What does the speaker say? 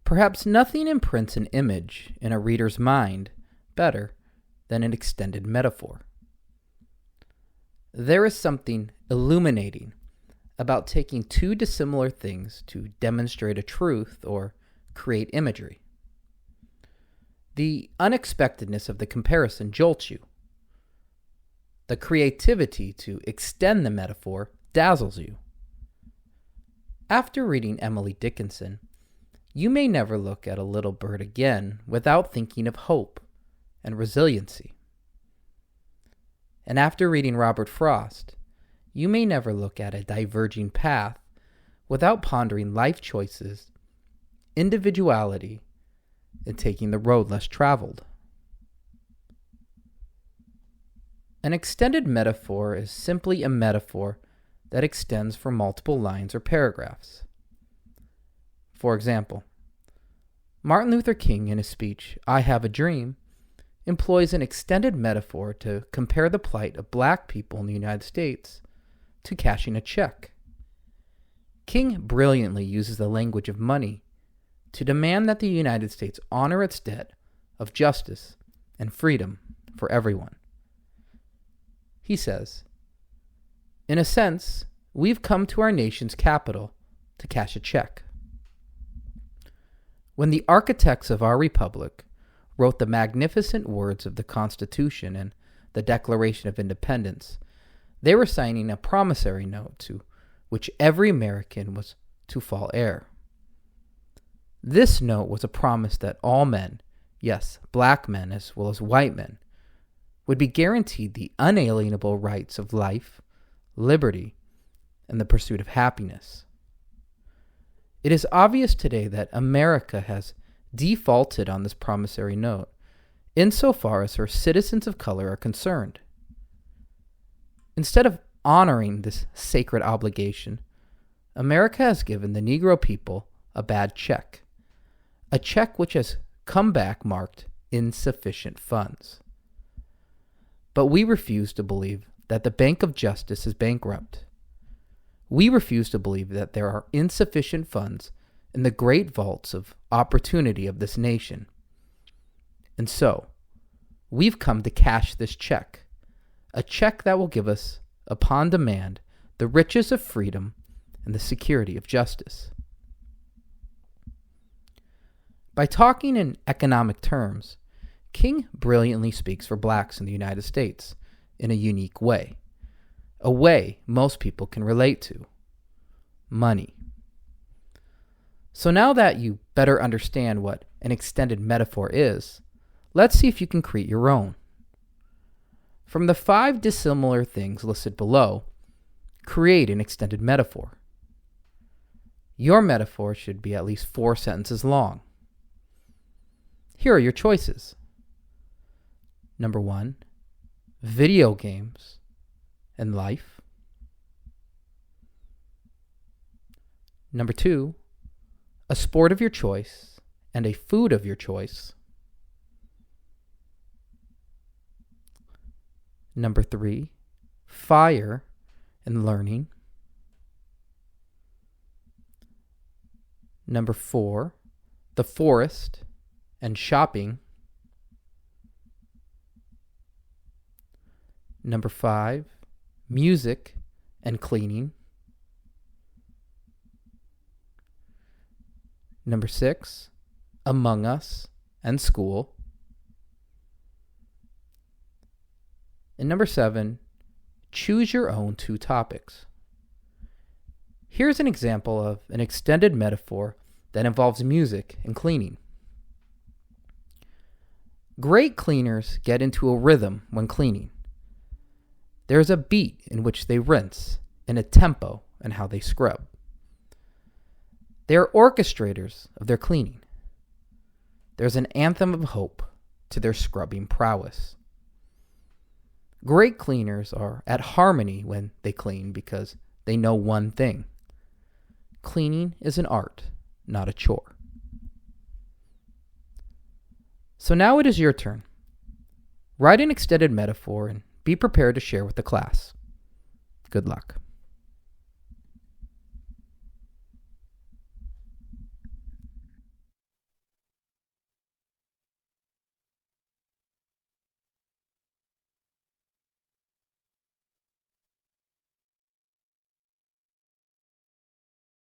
Perhaps nothing imprints an image in a reader's mind better than an extended metaphor. There is something illuminating about taking two dissimilar things to demonstrate a truth or create imagery. The unexpectedness of the comparison jolts you. The creativity to extend the metaphor dazzles you. After reading Emily Dickinson, you may never look at a little bird again without thinking of hope and resiliency. And after reading Robert Frost, you may never look at a diverging path without pondering life choices, individuality, and taking the road less traveled. An extended metaphor is simply a metaphor that extends for multiple lines or paragraphs. For example, Martin Luther King, in his speech, "I Have a Dream," employs an extended metaphor to compare the plight of black people in the United States to cashing a check. King brilliantly uses the language of money to demand that the United States honor its debt of justice and freedom for everyone. He says, "In a sense, we've come to our nation's capital to cash a check." When the architects of our republic wrote the magnificent words of the Constitution and the Declaration of Independence, they were signing a promissory note to which every American was to fall heir. This note was a promise that all men, yes, black men as well as white men, would be guaranteed the unalienable rights of life, liberty, and the pursuit of happiness. It is obvious today that America has defaulted on this promissory note insofar as her citizens of color are concerned. Instead of honoring this sacred obligation, America has given the Negro people a bad check, a check which has come back marked insufficient funds. But we refuse to believe that the Bank of Justice is bankrupt. We refuse to believe that there are insufficient funds in the great vaults of opportunity of this nation. And so, we've come to cash this check, a check that will give us, upon demand, the riches of freedom and the security of justice. By talking in economic terms, King brilliantly speaks for blacks in the United States in a unique way, a way most people can relate to: money. So now that you better understand what an extended metaphor is, let's see if you can create your own. From the 5 dissimilar things listed below, create an extended metaphor. Your metaphor should be at least 4 sentences long. Here are your choices. Number 1, video games and life. Number 2, a sport of your choice and a food of your choice. Number 3, fire and learning. Number 4, the forest and shopping. Number 5, music and cleaning. Number 6, Among Us and school. And number 7, choose your own 2 topics. Here's an example of an extended metaphor that involves music and cleaning. Great cleaners get into a rhythm when cleaning. There's a beat in which they rinse and a tempo in how they scrub. They are orchestrators of their cleaning. There's an anthem of hope to their scrubbing prowess. Great cleaners are at harmony when they clean because they know one thing: cleaning is an art, not a chore. So now it is your turn. Write an extended metaphor and be prepared to share with the class. Good luck.